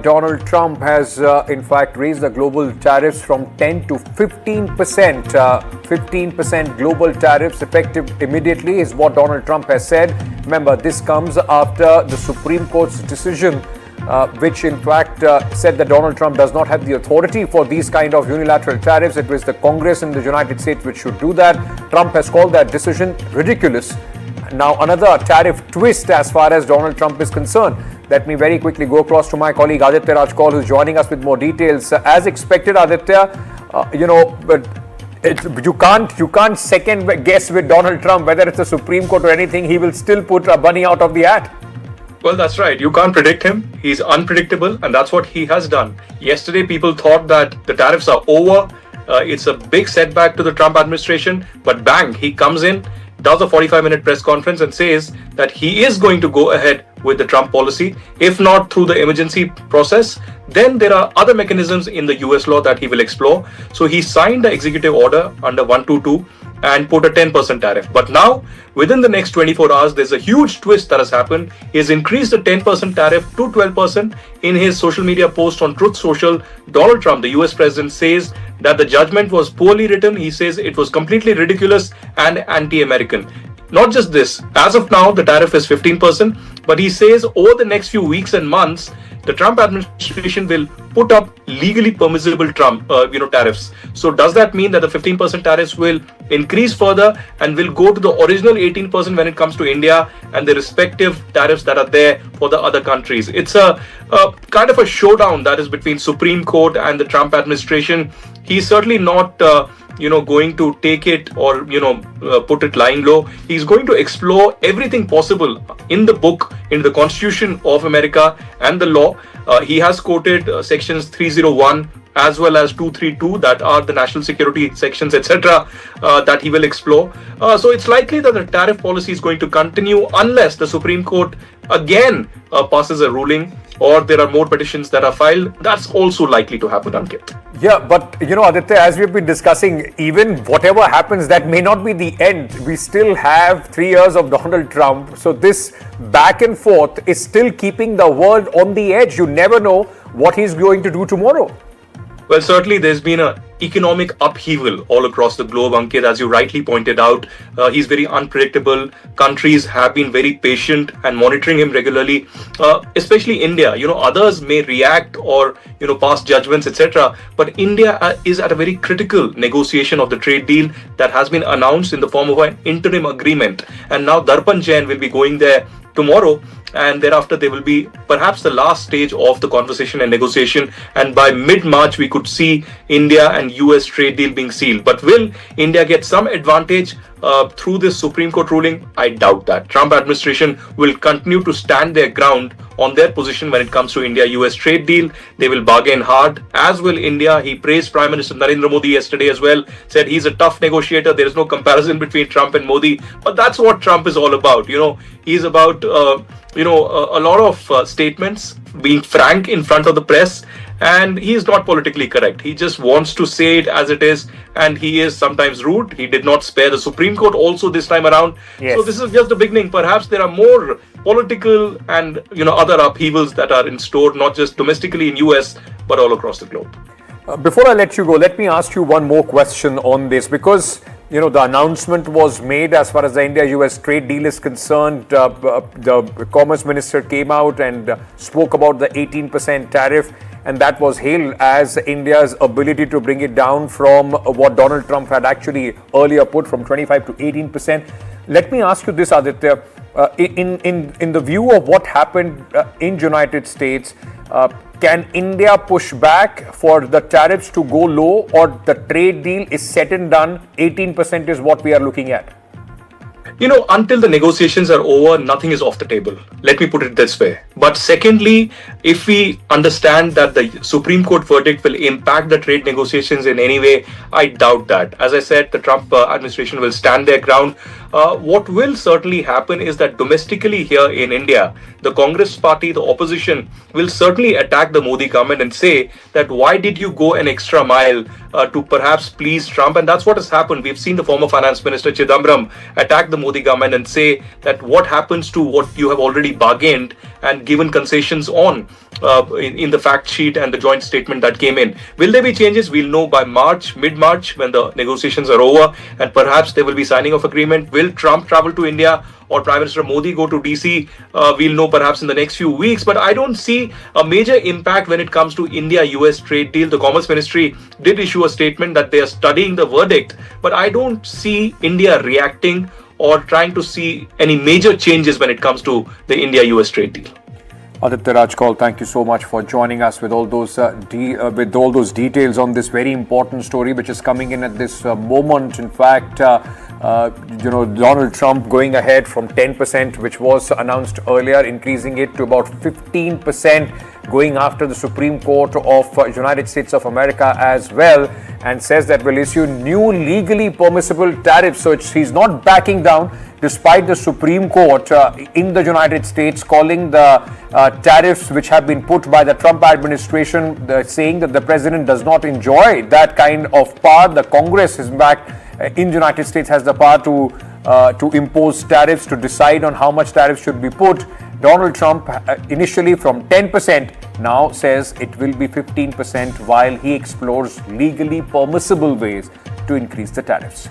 Donald Trump has in fact raised the global tariffs from 10 to 15%. 15% global tariffs effective immediately is what Donald Trump has said. Remember, this comes after the Supreme Court's decision, which in fact said that Donald Trump does not have the authority for these kind of unilateral tariffs. It was the Congress in the United States which should do that. Trump has called that decision ridiculous. Now, another tariff twist as far as Donald Trump is concerned. Let me very quickly go across to my colleague Aditya Rajkol, who's joining us with more details. As expected, Aditya, you can't second guess with Donald Trump whether it's the Supreme Court or anything. He will still put a bunny out of the hat. Well, that's right. You can't predict him. He's unpredictable, and that's what he has done. Yesterday, people thought that the tariffs are over. It's a big setback to the Trump administration, but bang, he comes in, does a 45-minute press conference and says that he is going to go ahead with the Trump policy. If not through the emergency process, then there are other mechanisms in the US law that he will explore. So he signed the executive order under 122 and put a 10% tariff. But now, within the next 24 hours, there's a huge twist that has happened. He has increased the 10% tariff to 12%. In his social media post on Truth Social, Donald Trump, the US president, says that the judgment was poorly written. He says it was completely ridiculous and anti-American. Not just this, as of now, the tariff is 15%, but he says over the next few weeks and months, the Trump administration will put up legally permissible tariffs. So does that mean that the 15% tariffs will increase further and will go to the original 18% when it comes to India and the respective tariffs that are there for the other countries? It's a kind of a showdown that is between Supreme Court and the Trump administration. He's certainly not going to take it or put it lying low. He's going to explore everything possible in the book, in the Constitution of America and the law. He has quoted sections 301 as well as 232, that are the national security sections, etc., that he will explore. So it's likely that the tariff policy is going to continue unless the Supreme Court again passes a ruling or there are more petitions that are filed. That's also likely to happen, Ankit. Yeah, but Aditya, as we've been discussing, even whatever happens, that may not be the end. We still have 3 years of Donald Trump. So this back and forth is still keeping the world on the edge. You never know what he's going to do tomorrow. Well, certainly there's been an economic upheaval all across the globe, Ankit, as you rightly pointed out. He's very unpredictable. Countries have been very patient and monitoring him regularly, especially India. Others may react or, pass judgments, etc. But India is at a very critical negotiation of the trade deal that has been announced in the form of an interim agreement. And now Darpan Jain will be going there tomorrow, and thereafter there will be perhaps the last stage of the conversation and negotiation, and by mid-March we could see India and US trade deal being sealed. But will India get some advantage through this Supreme Court ruling? I doubt that. Trump administration will continue to stand their ground on their position when it comes to India-US trade deal. They will bargain hard, as will India. He praised Prime Minister Narendra Modi yesterday as well, said he's a tough negotiator. There is no comparison between Trump and Modi, but that's what Trump is all about. He's about a lot of statements, being frank in front of the press, and he is not politically correct. He just wants to say it as it is, and he is sometimes rude. He did not spare the Supreme Court also this time around. Yes. So this is just the beginning. Perhaps there are more political and other upheavals that are in store, not just domestically in US, but all across the globe. Before I let you go, let me ask you one more question on this, because the announcement was made as far as the India-US trade deal is concerned. The Commerce Minister came out and spoke about the 18% tariff, and that was hailed as India's ability to bring it down from what Donald Trump had actually earlier put from 25 to 18%. Let me ask you this, Aditya. In the view of what happened in United States, can India push back for the tariffs to go low, or the trade deal is set and done, 18% is what we are looking at? Until the negotiations are over, nothing is off the table. Let me put it this way. But secondly, if we understand that the Supreme Court verdict will impact the trade negotiations in any way, I doubt that. As I said, the Trump administration will stand their ground. What will certainly happen is that domestically here in India, the Congress party, the opposition, will certainly attack the Modi government and say that why did you go an extra mile to perhaps please Trump? And that's what has happened. We've seen the former finance minister Chidambaram attack the Modi government and say that what happens to what you have already bargained, and given concessions on in the fact sheet and the joint statement that came in. Will there be changes? We'll know by March, mid-March, when the negotiations are over, and perhaps there will be signing of agreement. Will Trump travel to India or Prime Minister Modi go to DC? We'll know perhaps in the next few weeks, but I don't see a major impact when it comes to India-US trade deal. The Commerce Ministry did issue a statement that they are studying the verdict, but I don't see India reacting or trying to see any major changes when it comes to the India-US trade deal. Aditya Rajkol, thank you so much for joining us with all those details on this very important story, which is coming in at this moment. In fact, Donald Trump going ahead from 10%, which was announced earlier, increasing it to about 15%, going after the Supreme Court of United States of America as well, and says that will issue new legally permissible tariffs. So he's not backing down, despite the Supreme Court in the United States calling the tariffs which have been put by the Trump administration, saying that the president does not enjoy that kind of power. The Congress is back in the United States, has the power to impose tariffs, to decide on how much tariffs should be put. Donald Trump initially from 10% now says it will be 15% while he explores legally permissible ways to increase the tariffs.